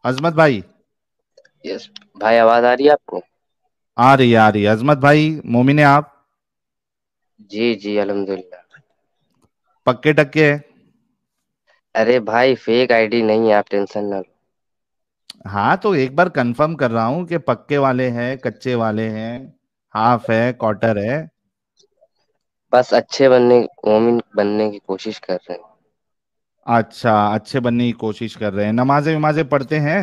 عظمت بھائی یس بھائی، آواز آ رہی ہے آپ کو؟ آ رہی ہے آ رہی ہے. عظمت بھائی مومن ہیں آپ؟ جی جی الحمد للہ. پکے ٹکے ہے؟ ارے بھائی فیک آئی ڈی نہیں ہے، آپ ٹینشن نہ لو. ہاں تو ایک بار کنفرم کر رہا ہوں کہ پکے والے ہیں کچے والے ہیں، ہاف ہے کوارٹر ہے. بس اچھے مومن بننے کی کوشش کر رہے ہیں. اچھا اچھے بننے کی کوشش کر رہے ہیں. نمازیں ومازیں پڑھتے ہیں؟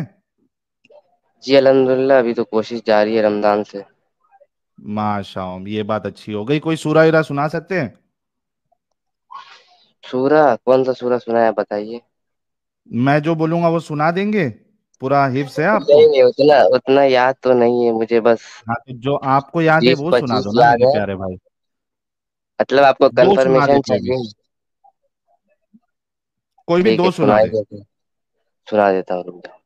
جی الحمد للہ، ابھی تو کوشش جاری ہے رمضان سے. ماشاء اللہ، یہ بات اچھی ہو گئی. کوئی سورہ ورہ سنا سکتے ہیں؟ سورہ کون سا سورہ سنا ہے بتائیے. میں جو بولوں گا وہ سنا دیں گے؟ پورا حفظ ہے آپ کو؟ نہیں نہیں، اتنا یاد تو نہیں ہے مجھے، بس ہاں تو جو آپ کو یاد ہے بیس وہ سنا پچیس دو نا یاد میرے ہے. پیارے بھائی. مطلب آپ کو دو سنا دیں کنفرمیشن کوئی بھی. چاہیے؟ کوئی بھی ٹھیک ہے، دو سنا دیں. سنا دیتا ہوں، رک جاؤ.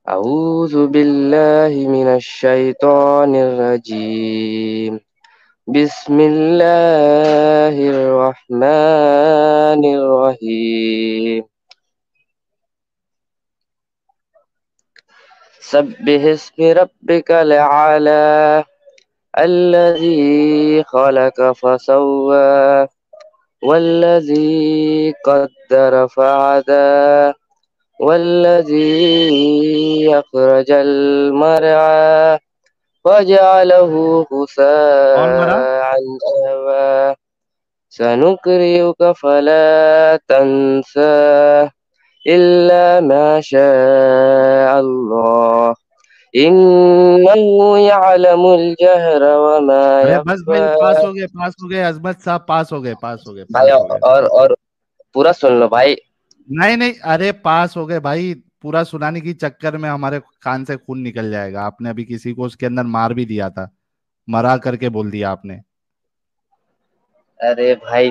اعوذ باللہ من الشیطان الرجیم. بسم اللہ الرحمن الرحیم. سبح اسم ربک الاعلی الذی خلق فسوى والذی قدر فہدى والذی اخرج المرعى وجعله کون مرا؟ غثاء أحوى. سنقرئك فلا تنسى إلا ما شاء الله إنه يعلم الجهر وما ارے بس بھائی يخفى. پاس ہو گئے پاس ہو گئے. عظمت صاحب پاس ہو گئے پاس ہو گئے بھائی پاس ہو گئے. اور پورا سن لو بھائی. نہیں نہیں ارے پاس ہو گئے بھائی. پورا سنانے کی چکر میں ہمارے کان سے خون نکل جائے گا. آپ نے ابھی کسی کو اس کے اندر مار بھی دیا تھا، مرا کر کے بول دیا آپ نے. ارے بھائی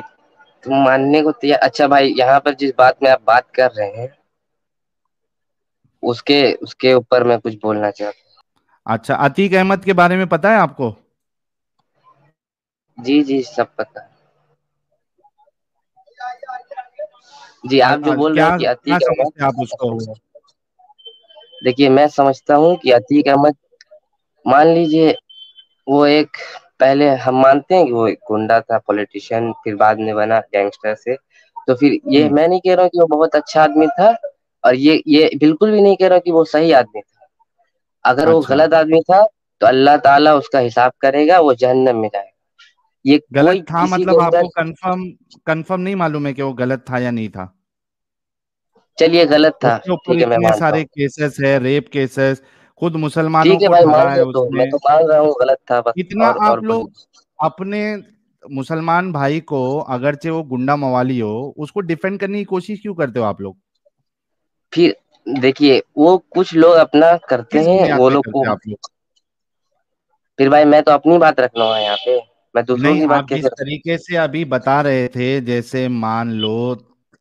تم ماننے کو تیار. اچھا بھائی، یہاں پر جس بات میں آپ بات کر رہے ہیں اس کے اوپر میں کچھ بولنا چاہتا ہوں. اچھا عتیق احمد کے بارے میں پتا ہے آپ کو؟ جی جی سب پتہ. جی آپ جو بول رہے کیا ہیں کہ کیا عتیق سمجھتے ہیں آپ اس کو؟ احمد، دیکھیے میں سمجھتا ہوں کہ عتیق احمد، مان لیجیے وہ ایک، پہلے ہم مانتے ہیں کہ وہ ایک گنڈا تھا، پولیٹیشین، پھر بعد میں بنا گینگسٹر سے. تو پھر یہ ہوں میں نہیں کہہ رہا ہوں کہ وہ بہت اچھا آدمی تھا، اور یہ بالکل بھی نہیں کہہ رہا کہ وہ صحیح آدمی تھا. اگر وہ اچھا غلط آدمی تھا تو اللہ تعالیٰ اس کا حساب کرے گا، وہ جہنم میں جائے گا. یہ غلط کوئی تھا کسی کے مطلب آپ اندر. کو کنفرم نہیں معلوم ہے کہ وہ غلط تھا یا نہیں تھا؟ چلیے غلط اس تھا، کے اوپر ٹھیک ہے میں اتنے مانتا سارے ہوں. کیسز ہے، ریپ کیسز، خود مسلمانوں ٹھیک ہے کو بھائی مان ٹھگا ہے لو، اس تو میں نے. تو مان رہا ہوں غلط تھا بس. اتنا اور آپ لوگ بولیے. اپنے مسلمان بھائی کو، اگرچہ وہ گنڈا موالی ہو، اس کو ڈیفینڈ کرنے کی کوشش کیوں کرتے ہو آپ لوگ؟ پھر دیکھیے وہ کچھ لوگ اپنا کرتے کس ہیں، بنیاد وہ پہ لوگ کو. کرتے آپ لوگ؟ پھر بھائی میں تو اپنی بات رکھ رہا ہوں یہاں پہ، میں دوسروں نہیں کی آپ بات کیسے جس رکھ. طریقے سے ابھی بتا رہے تھے، جیسے مان لو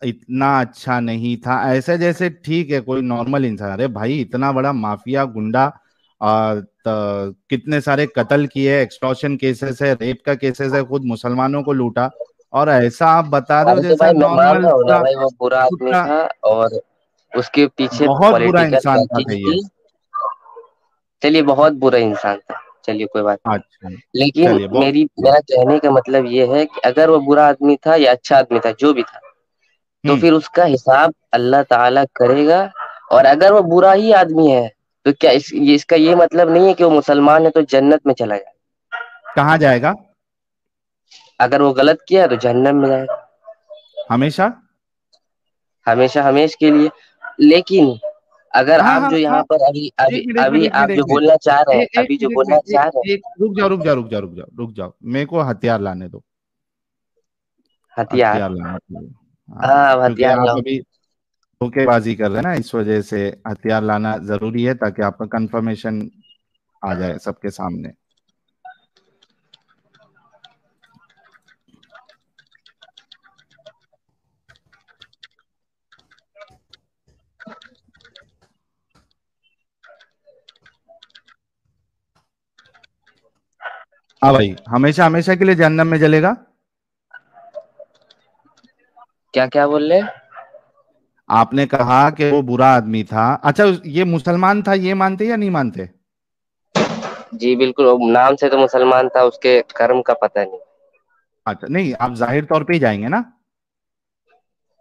اتنا اچھا نہیں تھا، ایسے جیسے ٹھیک ہے کوئی نارمل انسان. ارے بھائی اتنا بڑا مافیا گنڈا، کتنے سارے قتل کیے، ایکسٹورشن کیسز ہے، ریپ کا کیسز ہے، خود مسلمانوں کو لوٹا، اور ایسا آپ بتا رہے ہو ابھی تو جیسا بھائی میں مان نارمل رہا ہوں نا پورا بھائی، وہ برا آدمی چھٹا. تھا اور اس کے پیچھے بہت برا پولیٹیکل انسان تھا پیکنگ یہ. تھی. چلیے بہت برا انسان تھا، چلیے کوئی بات نہیں. اچھا لیکن چلیے بہت میرا کہنے کا مطلب یہ ہے کہ اگر وہ برا آدمی تھا یا اچھا آدمی تھا، جو بھی تھا، تو ہوں پھر اس کا حساب اللہ تعالی کرے گا. اور اگر وہ برا ہی آدمی ہے تو کیا اس کا یہ مطلب نہیں ہے کہ وہ مسلمان ہے تو جنت میں چلا جائے. کہاں جائے گا؟ اگر وہ غلط کیا ہے تو جہنم میں جائے گا ہمیشہ. ہمیشہ ہمیش کے لیے. لیکن اگر ہاں آپ ہاں جو ہاں. یہاں پر ابھی ابھی ایک منٹ ایک منٹ ابھی ایک منٹ آپ ایک جو منٹ بولنا چاہ رہے ہیں، ایک ابھی جو منٹ ایک بولنا منٹ چاہ رہے ہیں. رک جاؤ رک جاؤ رک جاؤ رک جاؤ رک جاؤ. میرے کو ہتھیار لانے دو. ہتھیار. ہتھیار لانا چاہیے. ہاں ہاں کیونکہ ہتھیار آپ لاؤ. ابھی دھوکے بازی کر رہے ہیں نا، اس وجہ سے ہتھیار لانا ضروری ہے تاکہ آپ کا کنفرمیشن آ جائے سب کے سامنے. ہاں بھائی ہمیشہ ہمیشہ کے لیے جہنم میں جلے گا. کیا کیا بول رہے؟ آپ نے کہا کہ وہ برا آدمی تھا. اچھا یہ مسلمان تھا یہ مانتے یا نہیں مانتے؟ جی بالکل، نام سے تو مسلمان تھا، اس کے کرم کا پتہ نہیں. اچھا نہیں، آپ ظاہر طور پہ ہی جائیں گے نا.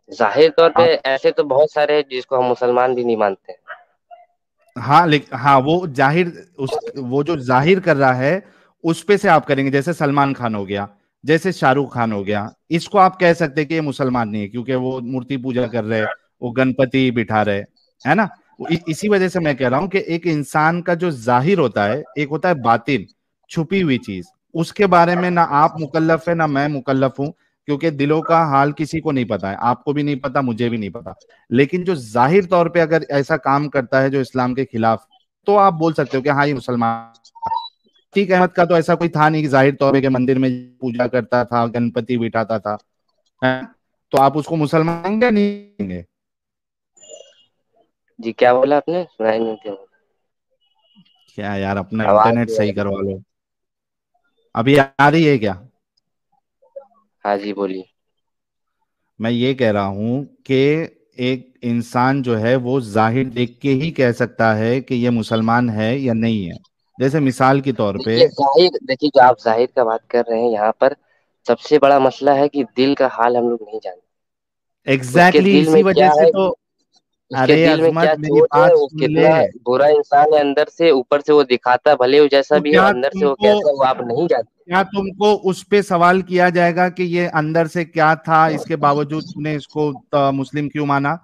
ظاہر طور پہ آپ ایسے تو بہت سارے ہیں جس کو ہم مسلمان بھی نہیں مانتے. ہاں ہاں وہ ظاہر وہ جو ظاہر کر رہا ہے اس پہ سے آپ کریں گے. جیسے سلمان خان ہو گیا، جیسے شاہ رخ خان ہو گیا، اس کو آپ کہہ سکتے کہ یہ مسلمان نہیں ہے کیونکہ وہ مورتی پوجا کر رہے، وہ گنپتی بٹھا رہے، ہے نا. اسی وجہ سے میں کہہ رہا ہوں کہ ایک انسان کا جو ظاہر ہوتا ہے، ایک ہوتا ہے باطن، چھپی ہوئی چیز. اس کے بارے میں نہ آپ مکلف ہے نہ میں مکلف ہوں، کیونکہ دلوں کا حال کسی کو نہیں پتا ہے. آپ کو بھی نہیں پتا، مجھے بھی نہیں پتا. لیکن جو ظاہر طور پہ اگر ایسا کام کرتا ہے جو اسلام کے خلاف، تو آپ بول سکتے ہو کہ ہاں یہ مسلمان. عتیق احمد کا تو ایسا کوئی تھا نہیں کہ ظاہر طور پہ کہ مندر میں پوجا کرتا تھا، گنپتی بٹھاتا تھا. تو آپ اس کو مسلمان کہیں گے نہیں کہیں گے؟ جی کیا بولا آپ نے؟ سنائی نہیں دیا. کیا یار، اپنا آواز انٹرنیٹ نہیں آ صحیح رہی. کروا لو. ابھی آ رہی ہے کیا؟ ہاں جی بولیے. میں یہ کہہ رہا ہوں کہ ایک انسان جو ہے وہ ظاہر دیکھ کے ہی کہہ سکتا ہے کہ یہ مسلمان ہے یا نہیں ہے. جیسے مثال کے طور پہ دیکھیے ظاہر، دیکھیے جو آپ ظاہر کا بات کر رہے ہیں یہاں پر سب سے بڑا مسئلہ ہے کہ دل کا حال ہم لوگ نہیں جانتے. اس کے ایگزیکٹلی دل میں اسی وجہ کیا سے ہے، تو. اس کے ارے دل میں کیا عظمت میری سوچ ہے، بات وہ سن لے. کتنا برا انسان ہے اندر سے. اوپر سے وہ دکھاتا بھلے وہ جیسا تو بھی ہو، اندر سے وہ کیسا ہے وہ آپ نہیں جانتے. کیا تم کو اس پہ سوال کیا جائے گا کہ یہ اندر سے کیا تھا، اس کے باوجود تم نے اس کو مسلم کیوں مانا؟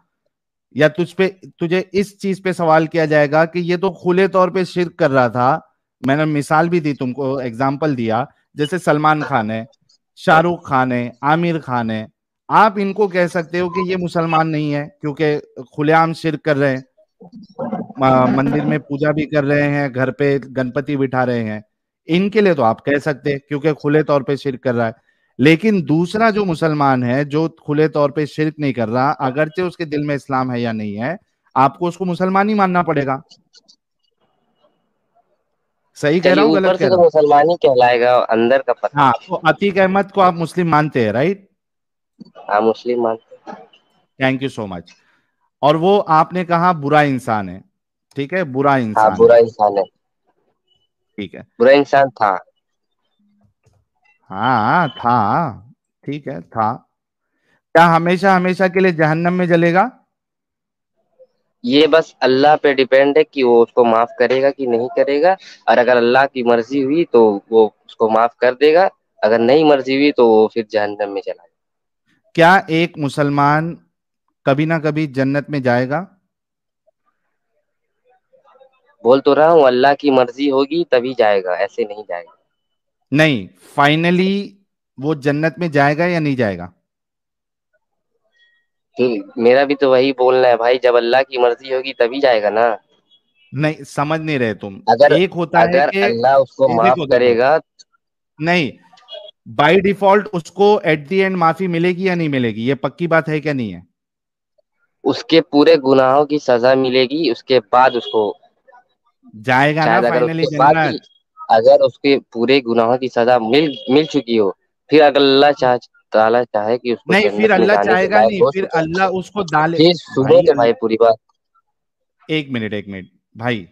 یا تجھے اس چیز پہ سوال کیا جائے گا کہ یہ تو کھلے طور پہ شرک کر رہا تھا. میں نے مثال بھی دی تم کو، ایگزامپل دیا. جیسے سلمان خان ہے، شاہ رخ خان ہے، عامر خان ہے. آپ ان کو کہہ سکتے ہو کہ یہ مسلمان نہیں ہے کیونکہ کھلے عام شرک کر رہے ہیں، مندر میں پوجا بھی کر رہے ہیں، گھر پہ گنپتی بٹھا رہے ہیں. ان کے لیے تو آپ کہہ سکتے کیونکہ کھلے طور پہ شرک کر رہا ہے. لیکن دوسرا جو مسلمان ہے جو کھلے طور پہ شرک نہیں کر رہا، اگرچہ اس کے دل میں اسلام ہے یا نہیں ہے، آپ کو اس کو مسلمان ہی ماننا پڑے گا. صحیح کہہ رہا چلیے ہوں اوپر غلط سے کہہ رہا تو ہوں؟ مسلمان ہی کہلائے گا، اندر کا پتہ ہاں، نہیں. تو عتیق احمد کو آپ مسلم مانتے ہیں، رائٹ؟ ہاں مسلم مانتے. تھینک یو سو مچ. اور وہ آپ نے کہا برا انسان ہے، ٹھیک ہے، برا ہاں انسان ہے، برا انسان ہے، ٹھیک ہے. برا انسان تھا. ہاں تھا، ٹھیک ہے تھا. کیا ہمیشہ ہمیشہ کے لیے جہنم میں جلے گا؟ یہ بس اللہ پہ ڈیپینڈ ہے کہ وہ اس کو معاف کرے گا کہ نہیں کرے گا. اور اگر اللہ کی مرضی ہوئی تو وہ اس کو معاف کر دے گا، اگر نہیں مرضی ہوئی تو وہ پھر جہنم میں چلا جائے. کیا ایک مسلمان کبھی نہ کبھی جنت میں جائے گا؟ بول تو رہا ہوں اللہ کی مرضی ہوگی تبھی جائے گا، ایسے نہیں جائے گا. نہیں، فائنلی وہ جنت میں جائے گا یا نہیں جائے گا؟ میرا بھی تو وہی بولنا ہے بھائی، جب اللہ کی مرضی ہوگی تبھی جائے گا نا. نہیں سمجھ نہیں رہے تم. اگر ایک ہوتا ہے اگر کہ اللہ اس کو معاف دیکھو کرے گا. نہیں، بائی ڈیفالٹ اس کو ایٹ دی اینڈ معافی ملے گی یا نہیں ملے گی؟ یہ پکی بات ہے کیا نہیں ہے؟ اس کے پورے گناہوں کی سزا ملے گی، اس کے بعد اس کو جائے گا نا شاید اگر اس فائنلی کے بعد بھی، جنت. اگر اس کے پورے گناہوں کی سزا مل چکی ہو، پھر اگر اللہ تعالی چاہے کہ اس کو نہیں، پھر جنت میں اللہ جانے چاہے کے گا لائق نہیں، ہو پھر چکا. اللہ اس کو ڈالے. پھر سنو تو بھائی پوری بات. ایک منٹ بھائی.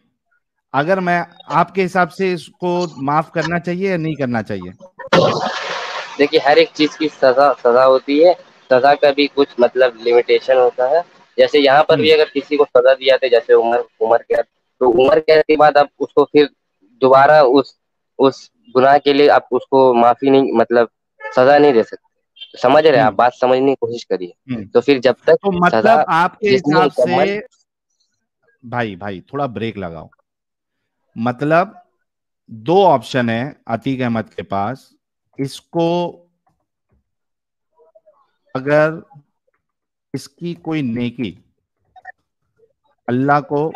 اگر میں آپ کے حساب سے اس کو معاف کرنا چاہیے یا نہیں کرنا چاہیے؟ دیکھیے ہر ایک چیز کی سزا ہوتی ہے. سزا کا بھی کچھ مطلب لمیٹیشن ہوتا ہے. جیسے یہاں پر بھی اگر کسی کو سزا دیا تھا، جیسے عمر قید، تو عمر قید کے بعد اب اس کو پھر دوبارہ اس گناہ کے لیے آپ اس کو معافی نہیں، مطلب سزا نہیں دے سکتے. سمجھ رہے آپ؟ بات سمجھنے کی کوشش کریے. تو پھر جب تک تو سزا مطلب آپ کے جتنی حساب سے، مکمل. بھائی تھوڑا بریک لگاؤ. مطلب دو آپشن ہے عتیق احمد کے پاس. اس کو اگر اس کی کوئی نیکی اللہ کو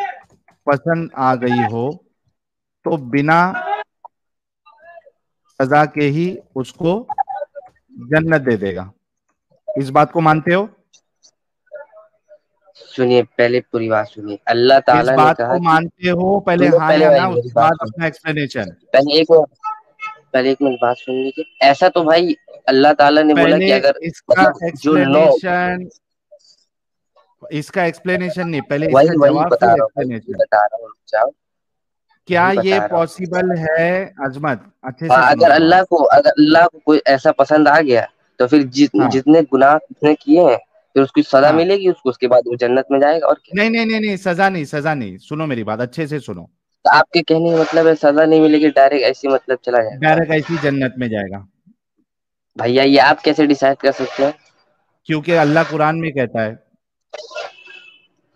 پسند آ گئی ہو تو بنا سزا کے ہی اس کو جنت دے دے گا. اس بات کو مانتے ہو؟ سنیے پہلے پوری بات سنیے. اللہ اس تعالی نے بات کہا کو کہ مانتے ہو؟ پہلے سنو، ہاں پہلے یا بھائی نا، اس میری کے بات بعد سنو. اپنا ایکسپلینیشن. پہلے ایک منٹ بات سن لیجیے. ایسا تو بھائی اللہ تعالی نے بولا پہلے کہ اگر اس کا مطلب جو لو ایکسپلینیشن اس کا ایکسپلینیشن نہیں, پہلے اس کا وہی جواب بتا پھر رہا ہوں بھائی, ایکسپلینیشن. بتا رہا ہوں جاؤ, کیا وہی یہ بتا رہا ہوں. پاسبل ہے عظمت, اچھے ہاں سے سنو سوال. اگر اللہ کو کوئی ایسا پسند آ گیا تو پھر ہاں جتنے گناہ اس نے کیے ہیں پھر اس کی سزا ہاں, ملے گی, اس کے بعد وہ جنت میں جائے گا, اور کیا. نہیں نہیں نہیں نہیں, سزا نہیں, سزا نہیں, سنو میری بات اچھے سے سنو. تو آپ کے کہنے کا مطلب ہے سزا نہیں ملے گی, ڈائریکٹ ایسی مطلب چلا جائے گا. ڈائریکٹ ایسی جنت میں جائے گا. بھیا یہ آپ کیسے ڈیسائیڈ کر سکتے ہیں؟ کیونکہ اللہ قرآن میں کہتا ہے.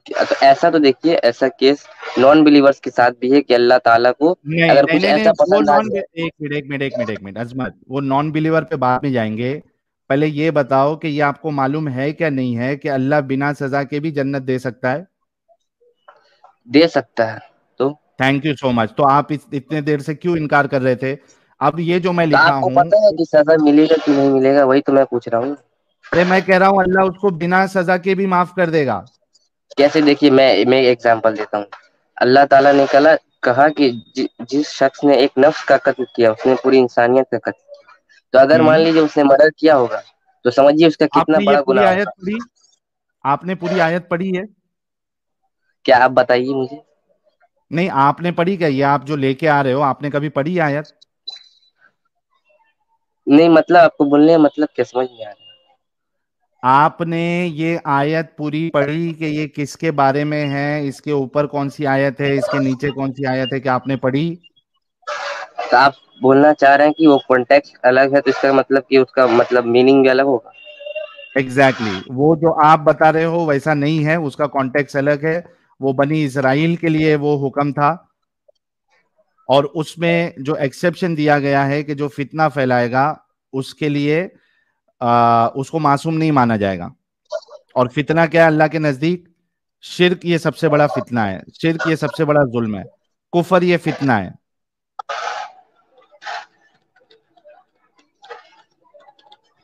تو ایسا تو دیکھیے, ایسا کیس نان بلیورس کے ساتھ بھی ہے کہ اللہ تعالیٰ کو نہیں اگر نہیں کچھ نہیں نہیں, ایسا وہ پسند آ نان, جائے. ایک منٹ عظمت, وہ نان بلیور پہ بعد میں جائیں گے. پہلے یہ بتاؤ کہ یہ آپ کو معلوم ہے کیا نہیں ہے کہ اللہ بنا سزا کے بھی جنت دے سکتا ہے؟ دے سکتا ہے. تو تھینک یو سو مچ. تو آپ اتنے دیر سے کیوں انکار کر رہے تھے؟ اب یہ جو میں تو لکھا آپ کو ہوں, پتا ہے کہ سزا ملے گا کہ نہیں ملے گا, وہی تو میں پوچھ رہا ہوں. ارے میں کہہ رہا ہوں اللہ اس کو بنا سزا کے بھی معاف کر دے گا. کیسے؟ دیکھیے میں ایگزامپل دیتا ہوں. اللہ تعالیٰ نے کہا کہ جس شخص نے ایک نفس کا قتل کیا اس نے پوری انسانیت کا قتل کیا. تو اگر مان ہوں لیجیے اس نے مرڈر کیا ہوگا تو سمجھیے اس کا آپ کتنا نے یہ بڑا پوری گناہ آیت ہوگا. پڑھی؟ آپ نے پوری آیت پڑھی ہے؟ کیا آپ بتائیے مجھے. نہیں, آپ نے پڑھی کیا؟ یہ آپ جو لے کے آ رہے ہو, آپ نے کبھی پڑھی آیت؟ نہیں مطلب آپ کو بولنے کا مطلب کیا, سمجھ نہیں آ رہا. آپ نے یہ آیت پوری پڑھی کہ یہ کس کے بارے میں ہے, اس کے اوپر کون سی آیت ہے, اس کے نیچے کون سی آیت ہے, کہ آپ نے پڑھی؟ تو آپ بولنا چاہ رہے ہیں کہ وہ کانٹیکسٹ الگ ہے, تو اس کا مطلب کہ اس کا مطلب میننگ بھی الگ ہوگا. ایگزیکٹلی, وہ جو آپ بتا رہے ہو ویسا نہیں ہے, اس کا کانٹیکس الگ ہے. وہ بنی اسرائیل کے لیے وہ حکم تھا, اور اس میں جو ایکسیپشن دیا گیا ہے کہ جو فتنہ پھیلائے گا اس کے لیے اس کو معصوم نہیں مانا جائے گا. اور فتنہ کیا ہے اللہ کے نزدیک؟ شرک یہ سب سے بڑا فتنہ ہے, شرک یہ سب سے بڑا ظلم ہے, کفر یہ فتنہ ہے.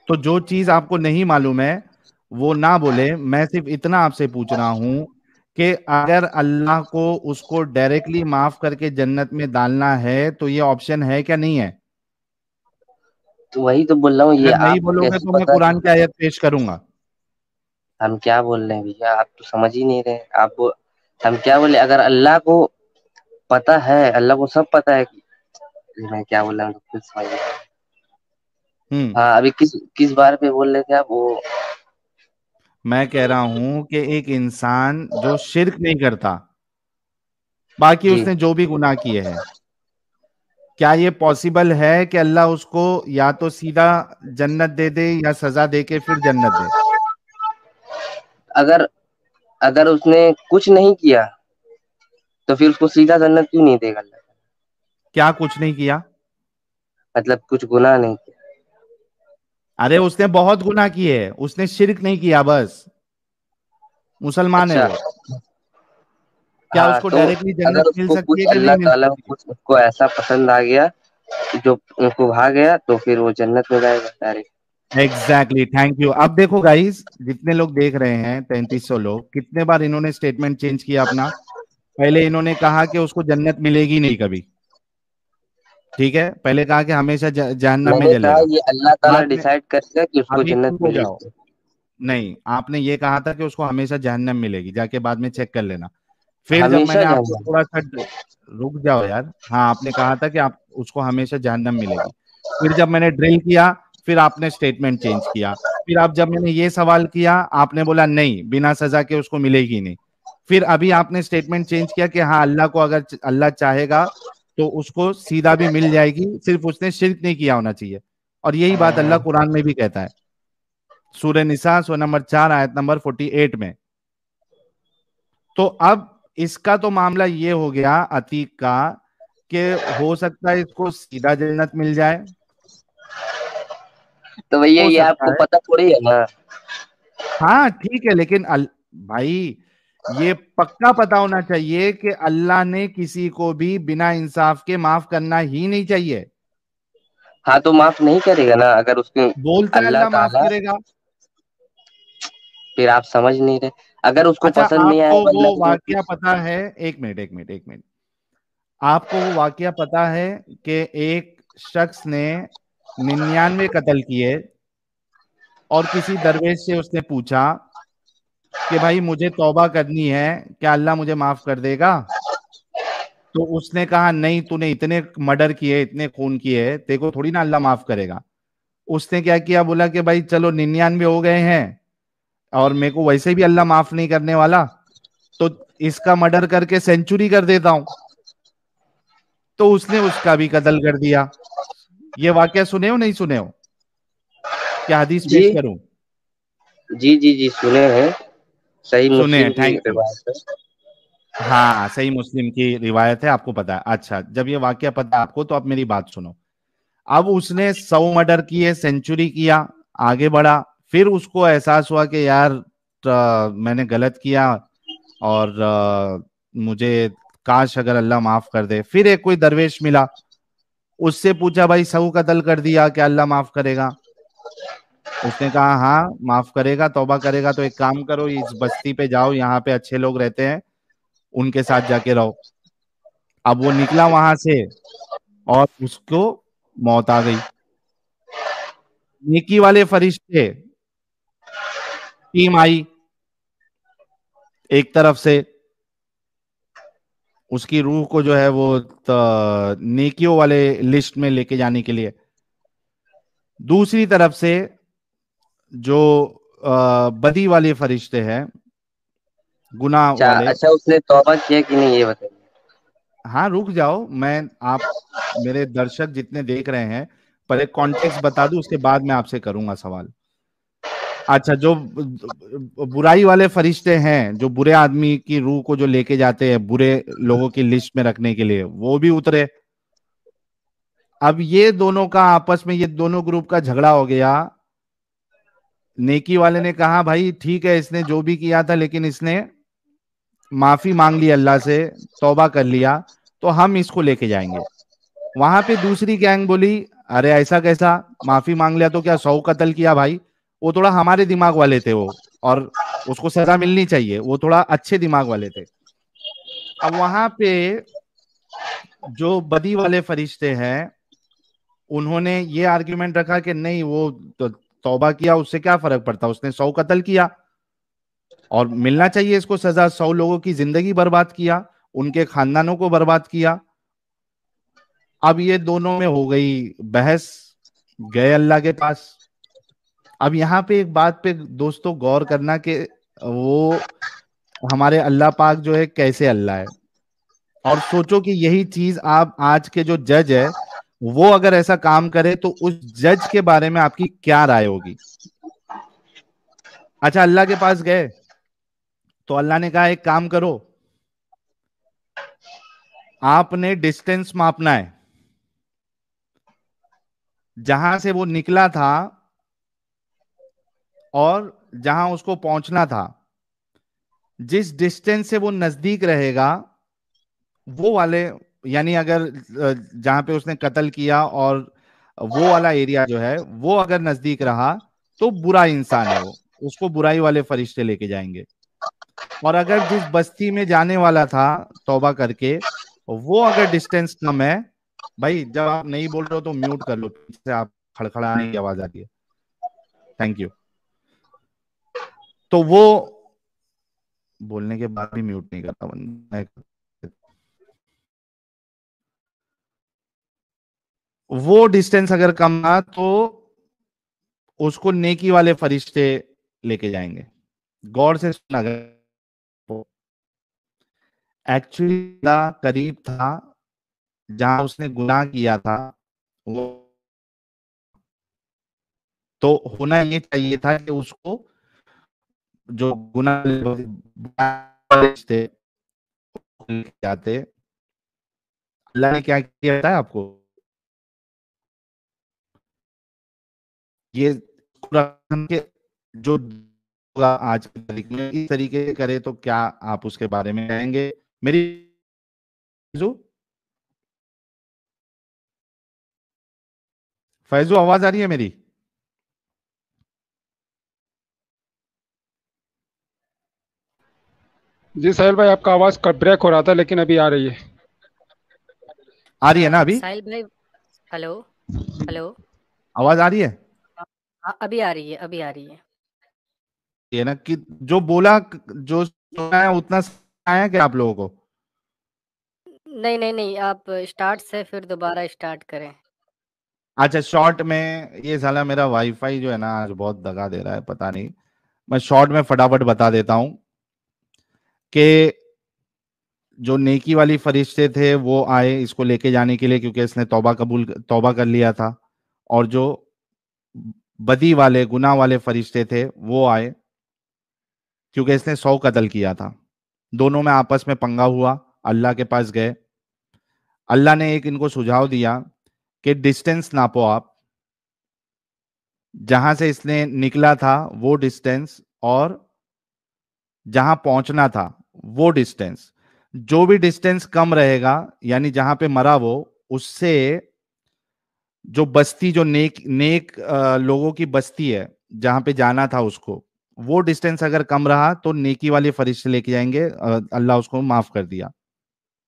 تو جو چیز آپ کو نہیں معلوم ہے وہ نہ بولے. میں صرف اتنا آپ سے پوچھ رہا ہوں کہ اگر اللہ کو اس کو ڈائریکٹلی معاف کر کے جنت میں ڈالنا ہے تو یہ آپشن ہے کیا نہیں ہے؟ تو وہی تو بول رہا ہوں, یہ اگر نہیں آپ کو بولو گے کیسے تو میں پتا کہ قرآن کی آیت پیش کروں گا. ہم کیا بول رہے ہیں بھیا, آپ تو سمجھ ہی نہیں رہے. ہم کیا بولے, اگر اللہ کو پتا ہے, اللہ کو سب پتا ہے کہ میں کیا بول رہا ہوں, کچھ سمجھ نہیں. ہوں ہاں ابھی کس بار پہ بول رہے تھے آپ؟ وہ میں کہہ رہا ہوں کہ ایک انسان جو شرک نہیں کرتا, باقی جی اس نے جو بھی گناہ کیے ہیں, کیا یہ پاسبل ہے کہ اللہ اس کو یا تو سیدھا جنت دے دے یا سزا دے کے پھر جنت دے؟ اگر اس نے کچھ نہیں کیا تو پھر اس کو سیدھا جنت کیوں نہیں دے گا اللہ؟ کیا کچھ نہیں کیا؟ مطلب کچھ گناہ نہیں کیا. ارے اس نے بہت گناہ کیے, اس نے شرک نہیں کیا بس, مسلمان ہے اچھا, وہ. کیا ہاں اس کو تو ڈائریکٹلی اگر جنت اس مل کو سکتی کچھ ہے کہ نہیں اللہ مل تعالیٰ سکتی؟ کچھ اس کو ایسا پسند آ گیا جو ان کو بھا گیا تو پھر وہ جنت میں جائے گا ڈائریکٹ. Exactly, thank you. اب دیکھو گائز, جتنے لوگ دیکھ رہے ہیں 3300 لوگ, کتنے بار انہوں نے اسٹیٹمنٹ چینج کیا اپنا. پہلے انہوں نے کہا کہ اس کو جنت ملے گی نہیں کبھی, ٹھیک ہے, پہلے کہا کہ ہمیشہ جہنم میں میں نے جلے کہا گا. یہ اللہ تعالیٰ بعد میں, ڈیسائیڈ کر دیا کہ اس کو ابھی چپ جنت ہو ملے جاؤ. گی. نہیں, آپ نے یہ کہا تھا کہ اس کو ہمیشہ جہنم ملے گی, جا کے بعد میں چیک کر لینا. پھر جب میں ہمیشہ نے آپ کو جہنم. تھوڑا سا, رک جاؤ یار, ہاں آپ نے کہا تھا کہ آپ اس کو ہمیشہ جہنم ملے گی. پھر جب میں نے ڈرل کیا پھر آپ نے اسٹیٹمنٹ چینج کیا. پھر آپ جب میں نے یہ سوال کیا آپ نے بولا نہیں, بنا سزا کے اس کو ملے گی نہیں. پھر ابھی آپ نے اسٹیٹمنٹ چینج کیا کہ ہاں اللہ کو اگر اللہ چاہے گا تو اس کو سیدھا بھی مل جائے گی, صرف اس نے شرک نہیں کیا ہونا چاہیے. اور یہی بات اللہ قرآن میں بھی کہتا ہے, سورہ نساء سورہ نمبر 4 آیت نمبر 48 میں. تو اب اس کا تو معاملہ یہ ہو گیا عتیق کا کہ ہو سکتا ہے اس کو سیدھا جنت مل جائے, تو بھیا ہو یہ آپ سکتا کو ہے. پتا تھوڑی ہے نا. ہاں ٹھیک ہے, لیکن بھائی یہ پکا پتا ہونا چاہیے کہ اللہ نے کسی کو بھی بنا انصاف کے معاف کرنا ہی نہیں چاہیے. ہاں تو معاف نہیں کرے گا نا اگر اس کو بولتا ہے اللہ معاف تعالیٰ. کرے گا. پھر آپ سمجھ نہیں رہے, اگر اس کو اچھا, پسند نہیں آپ آیا کو وہ اللہ کی روٹی. واقعہ پتا ہے, ایک منٹ, آپ کو وہ واقعہ پتا ہے کہ ایک شخص نے 99 قتل کیے اور کسی درویش سے اس نے پوچھا کہ بھائی مجھے توبہ کرنی ہے, کیا اللہ مجھے معاف کر دے گا؟ تو اس نے کہا نہیں, تو نے اتنے مرڈر کیے, اتنے خون کیے, تیرے کو تھوڑی نا اللہ معاف کرے گا. اس نے کیا کیا, بولا کہ بھائی چلو 99 ہو گئے ہیں اور میرے کو ویسے بھی اللہ معاف نہیں کرنے والا, تو اس کا مرڈر کر کے سینچری کر دیتا ہوں. تو اس نے اس کا بھی قتل کر دیا. یہ واقعہ سنے ہو نہیں سنے ہو؟ کیا حدیث جی پیش کروں؟ جی جی جی سنے ہیں, صحیح سنے ہیں, مسلم کی تھینک یو. روایت ہے. ہاں صحیح مسلم کی روایت ہے, آپ کو پتا ہے. اچھا, جب یہ واقعہ پتا ہے آپ کو تو اب میری بات سنو. اب اس نے 100 مرڈر کیے, سینچری کیا, آگے بڑھا. پھر اس کو احساس ہوا کہ یار میں نے غلط کیا اور مجھے کاش اگر اللہ معاف کر دے. پھر ایک کوئی درویش ملا, اس سے پوچھا بھائی 100 قتل کر دیا, کیا اللہ معاف کرے گا؟ اس نے کہا ہاں معاف کرے گا, توبہ کرے گا. تو ایک کام کرو, اس بستی پہ جاؤ, یہاں پہ اچھے لوگ رہتے ہیں, ان کے ساتھ جا کے رہو. اب وہ نکلا وہاں سے اور اس کو موت آ گئی. نیکی والے فرشتے ٹیم آئی ایک طرف سے, اس کی روح کو جو ہے وہ نیکیوں والے لسٹ میں لے کے جانے کے لیے. دوسری طرف سے جو بدی والے فرشتے ہیں, گناہ والے. اچھا اس نے توبہ کیا کہ نہیں یہ بتائیے. ہاں رک جاؤ, آپ میرے درشک جتنے دیکھ رہے ہیں, پر ایک کانٹیکس بتا دوں, اس کے بعد میں آپ سے کروں گا سوال. اچھا, جو برائی والے فرشتے ہیں, جو برے آدمی کی روح کو جو لے کے جاتے ہیں برے لوگوں کی لسٹ میں رکھنے کے لیے, وہ بھی اترے. اب یہ دونوں کا آپس میں, یہ دونوں گروپ کا جھگڑا ہو گیا. نیکی والے نے کہا بھائی ٹھیک ہے, اس نے جو بھی کیا تھا لیکن اس نے معافی مانگ لی اللہ سے, توبہ کر لیا, تو ہم اس کو لے کے جائیں گے. وہاں پہ دوسری گینگ بولی ارے ایسا کیسا, معافی مانگ لیا تو کیا 100 قتل کیا بھائی؟ وہ تھوڑا ہمارے دماغ والے تھے وہ, اور اس کو سزا ملنی چاہیے, وہ تھوڑا اچھے دماغ والے تھے. اب وہاں پہ جو بدی والے فرشتے ہیں, انہوں نے یہ آرگیومنٹ رکھا کہ نہیں, وہ توبہ کیا, اس سے کیا فرق پڑتا, اس نے 100 قتل کیا اور ملنا چاہیے اس کو سزا. 100 لوگوں کی زندگی برباد کیا, ان کے خاندانوں کو برباد کیا. اب یہ دونوں میں ہو گئی بحث, گئے اللہ کے پاس. اب یہاں پہ ایک بات پہ دوستو غور کرنا کہ وہ ہمارے اللہ پاک جو ہے کیسے اللہ ہے. اور سوچو کہ یہی چیز آپ آج کے جو جج ہے وہ اگر ایسا کام کرے تو اس جج کے بارے میں آپ کی کیا رائے ہوگی؟ اچھا, اللہ کے پاس گئے تو اللہ نے کہا ایک کام کرو, آپ نے ڈسٹینس ماپنا ہے. جہاں سے وہ نکلا تھا اور جہاں اس کو پہنچنا تھا, جس ڈسٹینس سے وہ نزدیک رہے گا وہ والے, یعنی اگر جہاں پہ اس نے قتل کیا اور وہ والا ایریا جو ہے وہ اگر نزدیک رہا تو برا انسان ہے وہ, اس کو برائی والے فرشتے لے کے جائیں گے. اور اگر جس بستی میں جانے والا تھا توبہ کر کے, وہ اگر ڈسٹینس کم ہے, بھائی جب آپ نہیں بول رہے ہو تو میوٹ کر لو, پیچھے سے آپ کھڑکھڑانے کی آواز آتی ہے. Thank you. تو وہ بولنے کے بعد بھی میوٹ نہیں کرتا, وہ ڈسٹینس اگر کم نہ تو اس کو نیکی والے فرشتے لے کے جائیں گے. غور سے سننا, ایکچولی قریب تھا جہاں اس نے گناہ کیا تھا, وہ تو ہونا یہ چاہیے تھا کہ اس کو جو گناہ تھے جاتے. اللہ نے کیا کیا ہے آپ کو, یہ جو آج کی تاریخ میں اس طریقے سے کرے تو کیا آپ اس کے بارے میں کہیں گے؟ میری فیضو آواز آ رہی ہے میری؟ جی ساحل بھائی, آپ کا آواز بریک ہو رہا تھا لیکن ابھی آ رہی ہے. آ رہی ہے نا ابھی؟ ساحل بھائی ہلو ہلو, آواز آ رہی ہے؟ ابھی آ رہی ہے, ابھی آ رہی ہے. یہ نا کہ جو بولا جو سنا ہے اتنا آیا کہ آپ لوگوں کو. نہیں آپ اسٹارٹ سے پھر دوبارہ اسٹارٹ کریں. اچھا شارٹ میں یہ سالا میرا وائی فائی جو ہے نا آج بہت دگا دے رہا ہے, پتا نہیں. میں شارٹ میں فٹافٹ بتا دیتا ہوں کہ جو نیکی والی فرشتے تھے وہ آئے اس کو لے کے جانے کے لیے, کیونکہ اس نے توبہ کر لیا تھا. اور جو بدی والے گناہ والے فرشتے تھے وہ آئے کیونکہ اس نے 100 قتل کیا تھا. دونوں میں آپس میں پنگا ہوا, اللہ کے پاس گئے. اللہ نے ایک ان کو سجھاؤ دیا کہ ڈسٹینس ناپو آپ, جہاں سے اس نے نکلا تھا وہ ڈسٹینس اور جہاں پہنچنا تھا وہ ڈسٹینس, جو بھی ڈسٹینس کم رہے گا یعنی جہاں پہ مرا وہ, اس سے جو بستی جو نیک لوگوں کی بستی ہے جہاں پہ جانا تھا اس کو, وہ ڈسٹینس اگر کم رہا تو نیکی والے فرشتے لے کے جائیں گے, اللہ اس کو معاف کر دیا.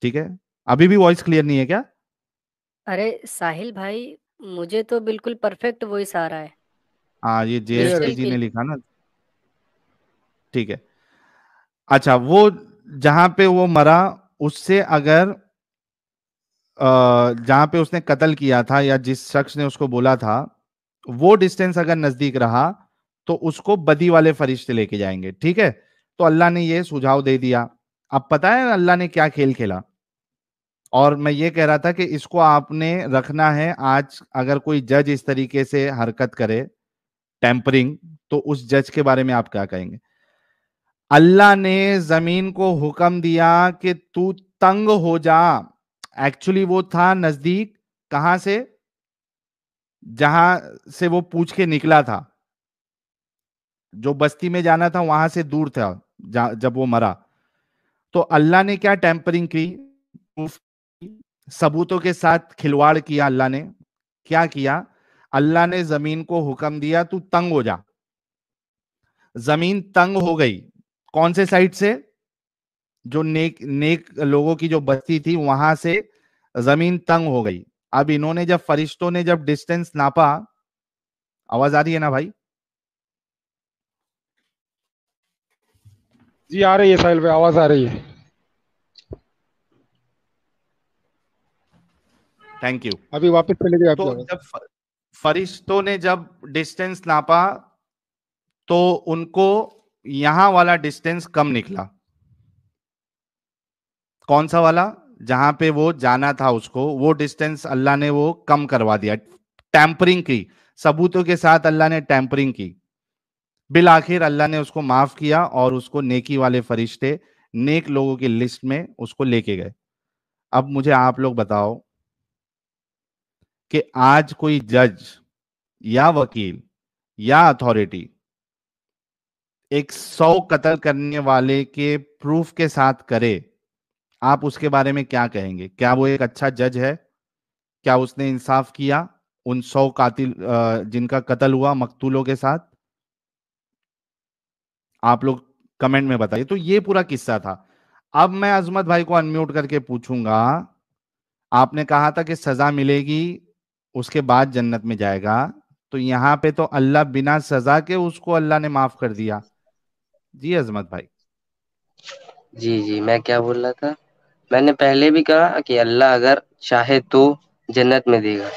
ٹھیک ہے, ابھی بھی وائس کلیئر نہیں ہے کیا؟ ارے ساحل بھائی مجھے تو بالکل پرفیکٹ وائس آ رہا ہے. ہاں یہ جے ایس Clear کے ہے. جی نے لکھا نا. ٹھیک ہے, اچھا وہ جہاں پہ وہ مرا اس سے اگر جہاں پہ اس نے قتل کیا تھا یا جس شخص نے اس کو بولا تھا وہ ڈسٹینس اگر نزدیک رہا تو اس کو بدی والے فرشتے لے کے جائیں گے. ٹھیک ہے, تو اللہ نے یہ سجھاؤ دے دیا. اب پتا ہے اللہ نے کیا کھیل کھیلا, اور میں یہ کہہ رہا تھا کہ اس کو آپ نے رکھنا ہے. آج اگر کوئی جج اس طریقے سے حرکت کرے ٹیمپرنگ, تو اس جج کے بارے میں آپ کیا کہیں گے؟ اللہ نے زمین کو حکم دیا کہ تو تنگ ہو جا. ایکچولی وہ تھا نزدیک, کہاں سے؟ جہاں سے وہ پوچھ کے نکلا تھا, جو بستی میں جانا تھا وہاں سے دور تھا جب وہ مرا. تو اللہ نے کیا ٹیمپرنگ کی؟ ثبوتوں کے ساتھ کھلواڑ کیا. اللہ نے کیا کیا؟ اللہ نے زمین کو حکم دیا تو تنگ ہو جا. زمین تنگ ہو گئی. کون سے سائڈ سے؟ جو نیک لوگوں کی جو بستی تھی وہاں سے زمین تنگ ہو گئی. اب انہوں نے جب فرشتوں نے جب ڈسٹینس ناپا, آواز آ رہی ہے نا بھائی؟ جی آ رہی ہے ساحل بھائی, آواز آ رہی ہے. Thank you. ابھی واپس چلے گئے آپ کی تو آواز. جب فرشتوں نے جب ڈسٹینس ناپا تو ان کو یہاں والا ڈسٹینس کم نکلا. کون سا والا؟ جہاں پہ وہ جانا تھا اس کو, وہ ڈسٹینس اللہ نے وہ کم کروا دیا. ٹیمپرنگ کی, ثبوتوں کے ساتھ اللہ نے ٹیمپرنگ کی. بالآخر اللہ نے اس کو معاف کیا اور اس کو نیکی والے فرشتے نیک لوگوں کی لسٹ میں اس کو لے کے گئے. اب مجھے آپ لوگ بتاؤ کہ آج کوئی جج یا وکیل یا اتھارٹی ایک 100 قتل کرنے والے کے پروف کے ساتھ کرے, آپ اس کے بارے میں کیا کہیں گے؟ کیا وہ ایک اچھا جج ہے؟ کیا اس نے انصاف کیا ان 100 قاتل جن کا قتل ہوا مقتولوں کے ساتھ؟ آپ لوگ کمنٹ میں بتائیے. تو یہ پورا قصہ تھا. اب میں عظمت بھائی کو انمیوٹ کر کے پوچھوں گا, آپ نے کہا تھا کہ سزا ملے گی اس کے بعد جنت میں جائے گا, تو یہاں پہ تو اللہ بنا سزا کے اس کو اللہ نے معاف کر دیا. جی عظمت بھائی. جی میں کیا بول رہا تھا, میں نے پہلے بھی کہا کہ اللہ اگر چاہے تو جنت میں دے گا.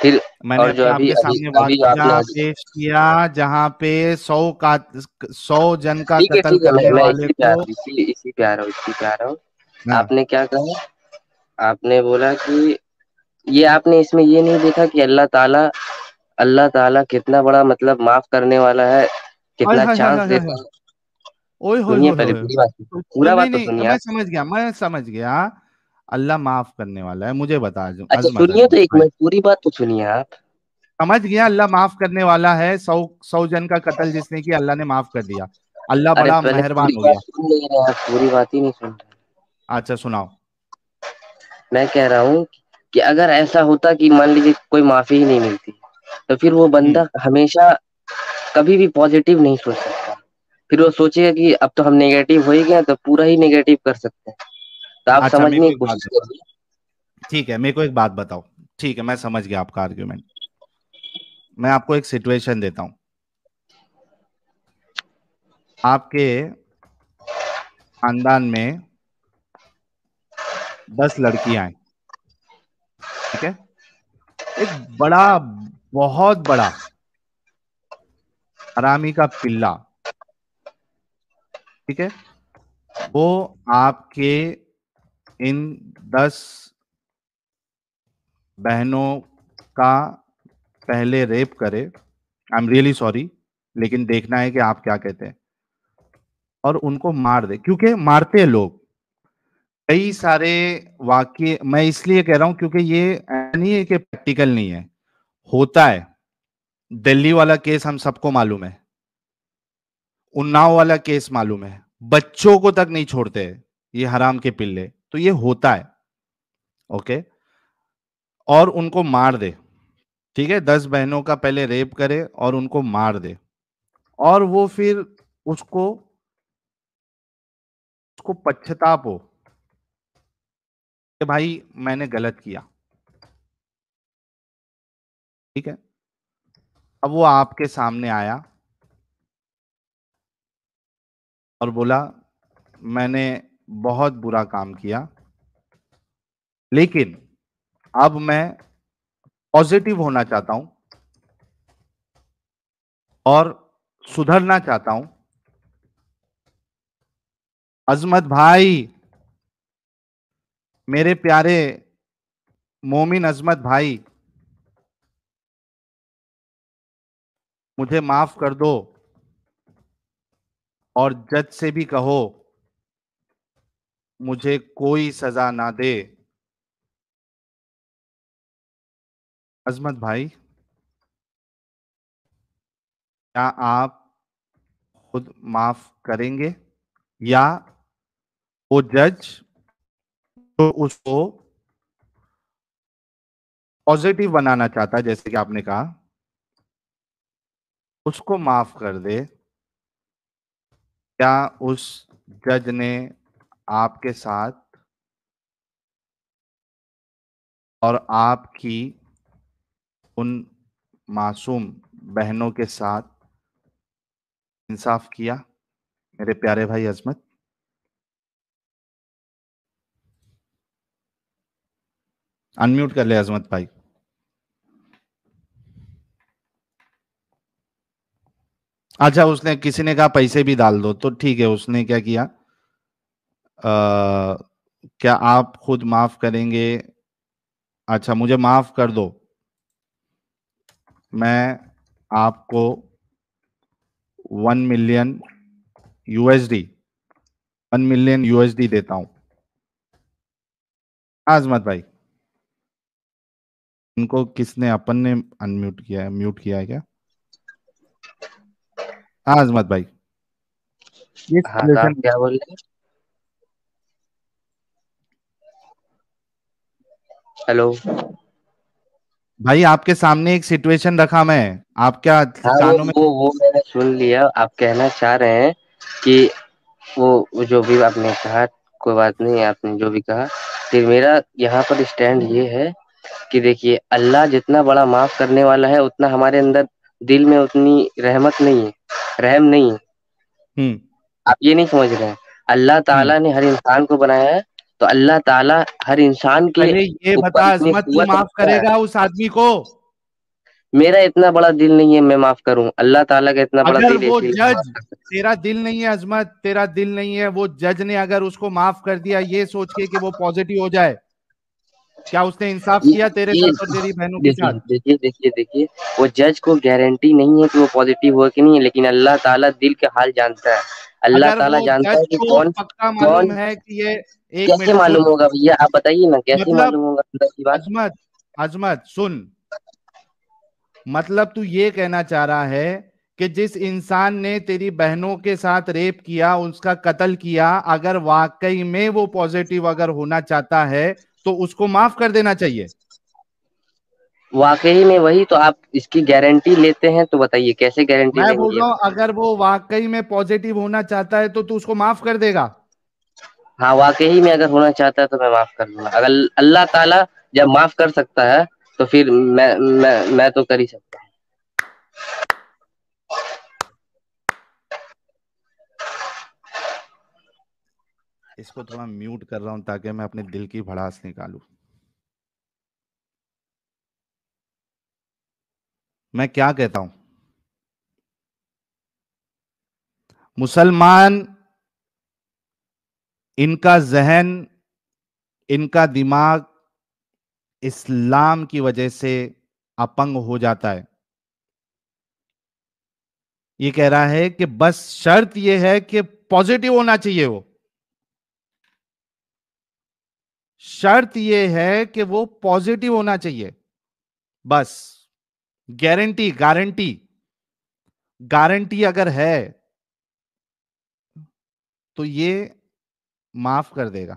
پھر میں نے اور جو ابھی آپ ابھی کے ابھی سامنے ابھی جو آپ واقعہ نے پیش کیا جہاں پہ 100 جن کا ٹھیک قتل ہے کرنے میں والے کو. اسی پہ آ رہا ہوں. ہاں آپ نے کیا کہا؟ آپ نے بولا کہ یہ آپ نے اس میں یہ نہیں دیکھا کہ اللہ تعالی کتنا بڑا مطلب معاف کرنے والا ہے, کتنا چانس دیتا ہے. سنیے پہلے پوری بات, پورا بات تو سنیے میں آپ. سمجھ گیا اللہ معاف کرنے والا ہے. مجھے بتا دوں اچھا عظمت سنیے تو ایک بھائی, منٹ, پوری بات تو سنیے آپ. سمجھ گیا اللہ معاف کرنے والا ہے. 100 جن کا قتل جس نے کیا اللہ نے معاف کر دیا. اللہ ارے بڑا پہلے پوری مہربان ہو بات گیا. سن نہیں رہے آپ, پوری بات ہی نہیں سن رہے. اچھا سناؤ. میں کہہ رہا ہوں کہ اگر ایسا ہوتا کہ مان لیجیے کوئی معافی ہی نہیں ملتی, تو پھر وہ ہوں، بندہ ہمیشہ کبھی بھی پازیٹیو نہیں سوچ سکتا. پھر وہ سوچے گا کہ اب تو ہم نیگیٹو ہو ہی گئے, تو پورا ہی نیگیٹو کر سکتے ہیں. تو آپ اچھا میرے کو سمجھنے کی ایک بات کوشش بتاؤ. کریے. ٹھیک ہے, میرے کو ایک بات بتاؤ. ٹھیک ہے, میں سمجھ گیا آپ کا آرگیومنٹ. میں آپ کو ایک سچویشن دیتا ہوں. آپ کے خاندان میں 10 لڑکیاں ہیں، ٹھیک ہے، ایک بڑا، بہت بڑا حرامی کا پلہ، ٹھیک ہے، وہ آپ کے ان 10 بہنوں کا پہلے ریپ کرے، آئی ایم ریئلی سوری، لیکن دیکھنا ہے کہ آپ کیا کہتے ہیں، اور ان کو مار دے، کیونکہ مارتے ہیں لوگ کئی سارے واقعے. میں اس لیے کہہ رہا ہوں کیونکہ یہ نہیں ہے کہ پریکٹیکل نہیں ہے، ہوتا ہے. دلی والا کیس ہم سب کو معلوم ہے، اناؤ والا کیس معلوم ہے، بچوں کو تک نہیں چھوڑتے یہ حرام کے پلے. تو یہ ہوتا ہے، اوکے، اور ان کو مار دے، ٹھیک ہے، 10 بہنوں کا پہلے ریپ کرے اور ان کو مار دے، اور وہ پھر اس کو پچھتاپ ہو کہ بھائی میں نے غلط کیا، ٹھیک ہے. اب وہ آپ کے سامنے آیا اور بولا میں نے بہت برا کام کیا، لیکن اب میں پازیٹیو ہونا چاہتا ہوں اور سدھرنا چاہتا ہوں. عظمت بھائی، میرے پیارے مومن عظمت بھائی، مجھے معاف کر دو اور جج سے بھی کہو مجھے کوئی سزا نہ دے. عظمت بھائی، کیا آپ خود معاف کریں گے، یا وہ جج تو اس کو پازیٹیو بنانا چاہتا ہے جیسے کہ آپ نے کہا، اس کو معاف کر دے؟ کیا اس جج نے آپ کے ساتھ اور آپ کی ان معصوم بہنوں کے ساتھ انصاف کیا؟ میرے پیارے بھائی عظمت، انمیوٹ کر لے عظمت بھائی. اچھا، اس نے کسی نے کہا پیسے بھی ڈال دو، تو ٹھیک ہے، اس نے کیا کیا؟ کیا آپ خود معاف کریں گے؟ اچھا، مجھے معاف کر دو، میں آپ کو 1 ملین USD 1 ملین USD دیتا ہوں. عظمت بھائی، ان کو کس نے، اپن نے انمیوٹ کیا ہے، میوٹ کیا ہے کیا؟ عظمت بھائی، یہ ہاں صاحب سچویشن، کیا بول رہے ہیں؟ ہیلو. بھائی آپ کے سامنے ایک سچویشن رکھا میں، آپ کیا ہاں کانوں میں؟ وہ میں نے سن لیا. آپ کہنا چاہ رہے ہیں کہ وہ جو بھی آپ نے کہا، کوئی بات نہیں، آپ نے جو بھی کہا. پھر میرا یہاں پر اسٹینڈ یہ ہے کہ دیکھیے، اللہ جتنا بڑا معاف کرنے والا ہے، اتنا ہمارے اندر دل میں اتنی رحمت نہیں ہے، رحم نہیں ہے. ہوں آپ یہ نہیں سمجھ رہے ہیں. اللہ ہوں تعالیٰ نے ہر انسان کو بنایا ہے، تو اللہ تعالیٰ ہر انسان کے پہلے یہ اوپر بتا اتنی عظمت، تو قوت معاف رکھتا کرے ہے. گا اس آدمی کو؟ میرا اتنا بڑا دل نہیں ہے میں معاف کروں. اللہ تعالیٰ کا اتنا بڑا اگر دل ہے، وہ اسی لیے جج، معاف کر سکتا تیرا دل نہیں ہے عظمت، تیرا دل نہیں ہے، وہ جج نے اگر اس کو معاف کر دیا یہ سوچ کے کہ وہ پازیٹیو ہو جائے، کیا اس نے انصاف ہے. کیا تیرے یہ ساتھ اور تیری بہنوں کے دیکھیے ساتھ؟ دیکھیے دیکھیے دیکھیے وہ جج کو گارنٹی نہیں ہے کہ وہ پازیٹیو ہو کہ نہیں ہے، لیکن اللہ تعالیٰ دل کا حال جانتا ہے. اللہ اگر تعالیٰ وہ جانتا ہے جج کہ کو کون پکا کون معلوم ہے کہ یہ، ایک کیسے منٹ سن، معلوم ہوگا بھیا؟ آپ بتائیے نا، کیسے مطلب معلوم ہوگا اندر کی بات؟ عظمت، عظمت سن، مطلب تو یہ کہنا چاہ رہا ہے کہ جس انسان نے تیری بہنوں کے ساتھ ریپ کیا، اس کا قتل کیا، اگر واقعی میں وہ پازیٹیو اگر ہونا چاہتا ہے تو اس کو معاف کر دینا چاہیے. واقعی میں وہی تو آپ اس کی گارنٹی لیتے ہیں، تو بتائیے کیسے گارنٹی میں لیں بول گے؟ رہا ہوں اگر وہ واقعی میں پازیٹیو ہونا چاہتا ہے تو اس کو معاف کر دے گا؟ ہاں، واقعی میں اگر ہونا چاہتا ہے تو میں معاف کر دوں گا. اگر اللہ تعالیٰ جب معاف کر سکتا ہے تو پھر میں تو کر ہی سکتا ہوں. اس کو تھوڑا میوٹ کر رہا ہوں تاکہ میں اپنے دل کی بھڑاس نکالوں. میں کیا کہتا ہوں؟ مسلمان، ان کا ذہن، ان کا دماغ اسلام کی وجہ سے اپنگ ہو جاتا ہے. یہ کہہ رہا ہے کہ بس شرط یہ ہے کہ پازیٹیو ہونا چاہیے. وہ شرط یہ ہے کہ وہ پازیٹیو ہونا چاہیے. بس گارنٹی گارنٹی اگر ہے تو یہ معاف کر دے گا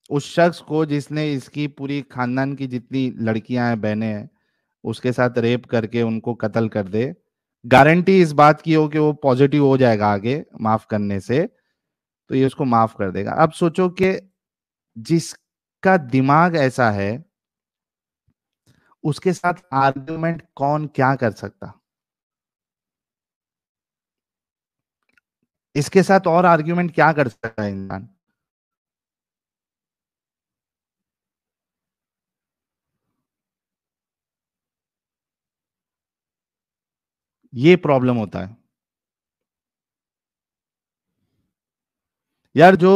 اس شخص کو جس نے اس کی پوری خاندان کی جتنی لڑکیاں ہیں، بہنیں ہیں، اس کے ساتھ ریپ کر کے ان کو قتل کر دے. گارنٹی اس بات کی ہو کہ وہ پازیٹیو ہو جائے گا آگے معاف کرنے سے، تو یہ اس کو معاف کر دے گا. اب سوچو کہ جس کا دماغ ایسا ہے اس کے ساتھ آرگیومنٹ کون کیا کر سکتا؟ اس کے ساتھ اور آرگیومنٹ کیا کر سکتا ہے انسان؟ یہ پرابلم ہوتا ہے یار. جو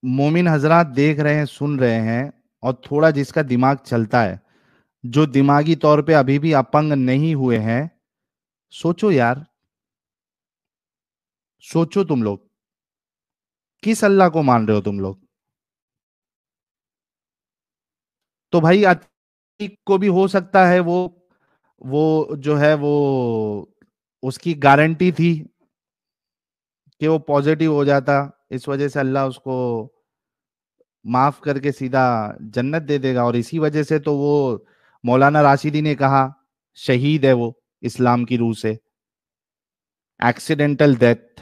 مومن حضرات دیکھ رہے ہیں، سن رہے ہیں، اور تھوڑا جس کا دماغ چلتا ہے، جو دماغی طور پہ ابھی بھی اپنگ نہیں ہوئے ہیں، سوچو یار، سوچو تم لوگ کس اللہ کو مان رہے ہو تم لوگ؟ تو بھائی عتیق کو بھی ہو سکتا ہے وہ جو ہے وہ اس کی گارنٹی تھی کہ وہ پازیٹیو ہو جاتا، اس وجہ سے اللہ اس کو معاف کر کے سیدھا جنت دے دے گا. اور اسی وجہ سے تو وہ مولانا راشدی نے کہا شہید ہے وہ اسلام کی روح سے. Accidental death.